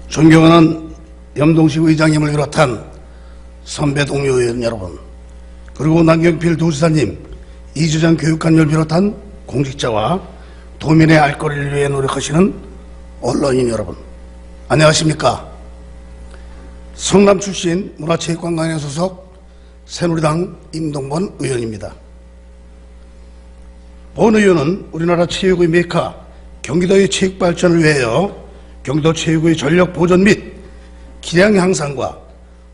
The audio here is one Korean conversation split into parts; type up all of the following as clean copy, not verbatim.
존경하는 염동식 의장님을 비롯한 선배 동료 의원 여러분, 그리고 남경필 도지사님, 이주정 교육관을 비롯한 공직자와 도민의 알 권리를 위해 노력하시는 언론인 여러분, 안녕하십니까? 성남 출신 문화체육관광회 소속 새누리당 임동번 의원입니다. 본 의원은 우리나라 체육의 메카 경기도의 체육 발전을 위하여 경기도 체육의 전력 보존 및 기량 향상과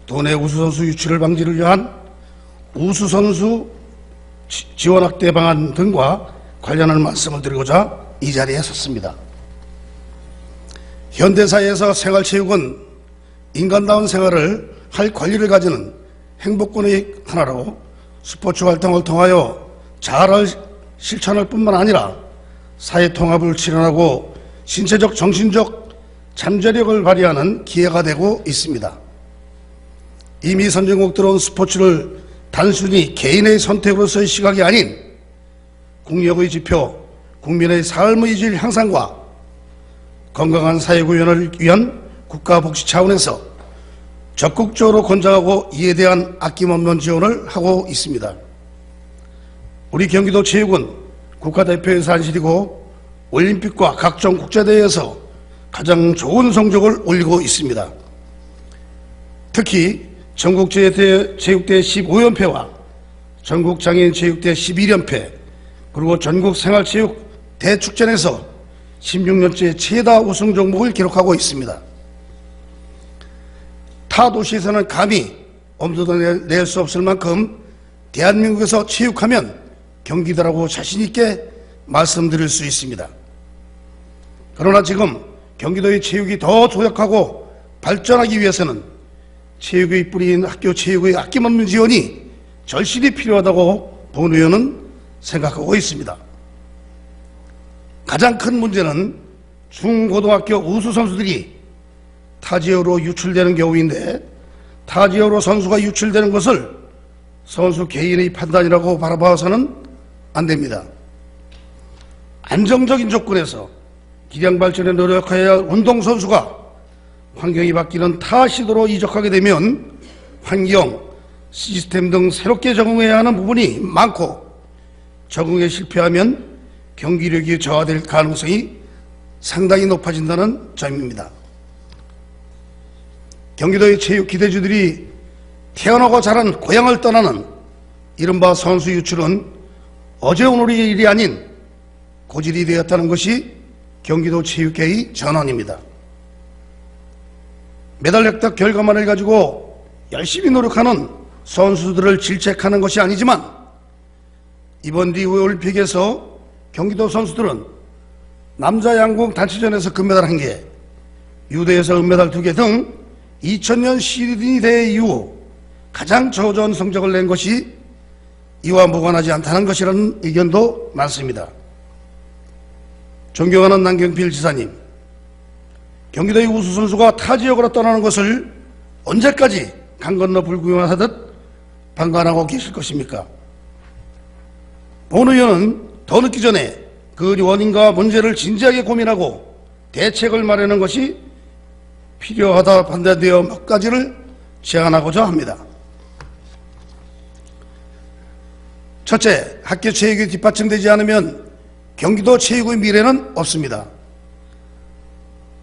도내 우수선수 유출을 방지를 위한 우수선수 지원 확대 방안 등과 관련한 말씀을 드리고자 이 자리에 섰습니다. 현대사회에서 생활체육은 인간다운 생활을 할 권리를 가지는 행복권의 하나로 스포츠 활동을 통하여 자아를 실천할 뿐만 아니라 사회 통합을 실현하고 신체적, 정신적 잠재력을 발휘하는 기회가 되고 있습니다. 이미 선진국 들어온 스포츠를 단순히 개인의 선택으로서의 시각이 아닌 국력의 지표, 국민의 삶의 질 향상과 건강한 사회 구현을 위한 국가복지 차원에서 적극적으로 권장하고 이에 대한 아낌없는 지원을 하고 있습니다. 우리 경기도 체육은 국가대표의 산실이고 올림픽과 각종 국제대회에서 가장 좋은 성적을 올리고 있습니다. 특히 전국체육대회 15연패와 전국장애인체육대회 11연패, 그리고 전국생활체육 대축전에서 16년째 최다 우승 종목을 기록하고 있습니다. 타 도시에서는 감히 엄두도 낼 수 없을 만큼 대한민국에서 체육하면 경기도라고 자신있게 말씀드릴 수 있습니다. 그러나 지금 경기도의 체육이 더 도약하고 발전하기 위해서는 체육의 뿌리인 학교 체육의 아낌없는 지원이 절실히 필요하다고 본 의원은 생각하고 있습니다. 가장 큰 문제는 중고등학교 우수 선수들이 타 지역으로 유출되는 경우인데, 타 지역으로 선수가 유출되는 것을 선수 개인의 판단이라고 바라봐서는 안 됩니다. 안정적인 조건에서 기량 발전에 노력해야 할 운동선수가 환경이 바뀌는 타 시도로 이적하게 되면 환경, 시스템 등 새롭게 적응해야 하는 부분이 많고, 적응에 실패하면 경기력이 저하될 가능성이 상당히 높아진다는 점입니다. 경기도의 체육 기대주들이 태어나고 자란 고향을 떠나는 이른바 선수 유출은 어제 오늘의 일이 아닌 고질이 되었다는 것이 경기도 체육계의 전언입니다. 메달 획득 결과만을 가지고 열심히 노력하는 선수들을 질책하는 것이 아니지만, 이번 리우 올림픽에서 경기도 선수들은 남자 양궁 단체전에서 금메달 1개, 유대에서 은메달 2개 등 2000년 시드니 대회 이후 가장 저조한 성적을 낸 것이 이와 무관하지 않다는 것이라는 의견도 많습니다. 존경하는 남경필 지사님, 경기도의 우수 선수가 타 지역으로 떠나는 것을 언제까지 강 건너 불구경하듯 방관하고 계실 것입니까? 본 의원은 더 늦기 전에 그 원인과 문제를 진지하게 고민하고 대책을 마련하는 것이 필요하다 판단되어 몇 가지를 제안하고자 합니다. 첫째, 학교 체육이 뒷받침되지 않으면 경기도 체육의 미래는 없습니다.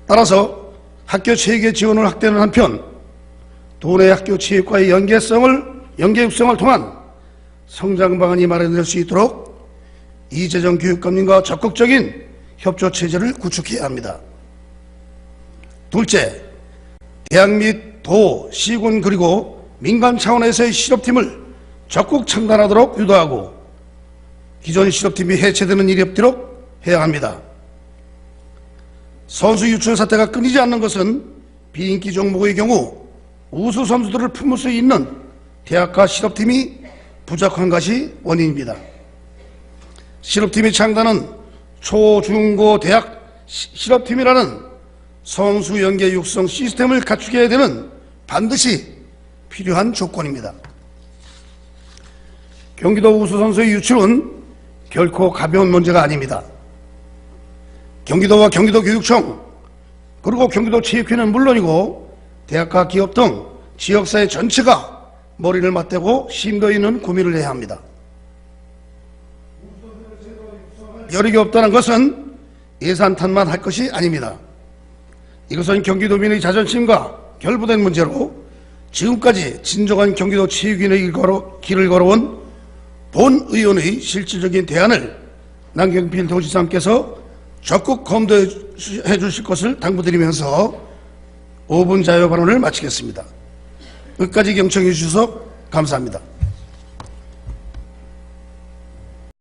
따라서 학교 체육의 지원을 확대하는 한편 도내 학교 체육과의 연계 육성을 통한 성장 방안이 마련될 수 있도록 이재정 교육감님과 적극적인 협조 체제를 구축해야 합니다. 둘째, 대학 및 도, 시군 그리고 민간 차원에서의 실업팀을 적극 창단하도록 유도하고 기존 실업팀이 해체되는 일이 없도록 해야 합니다. 선수 유출 사태가 끊이지 않는 것은 비인기 종목의 경우 우수 선수들을 품을 수 있는 대학과 실업팀이 부족한 것이 원인입니다. 실업팀의 창단은 초, 중, 고, 대학 실업팀이라는 선수 연계 육성 시스템을 갖추게 되는 반드시 필요한 조건입니다. 경기도 우수 선수의 유출은 결코 가벼운 문제가 아닙니다. 경기도와 경기도교육청, 그리고 경기도 체육회는 물론이고 대학과 기업 등 지역사회 전체가 머리를 맞대고 심도 있는 고민을 해야 합니다. 여력이 없다는 것은 예산탓만 할 것이 아닙니다. 이것은 경기도민의 자존심과 결부된 문제로 지금까지 진정한 경기도 체육인의 길을 걸어온 본 의원의 실질적인 대안을 남경필 도지사님께서 적극 검토해 주실 것을 당부드리면서 5분 자유 발언을 마치겠습니다. 끝까지 경청해 주셔서 감사합니다.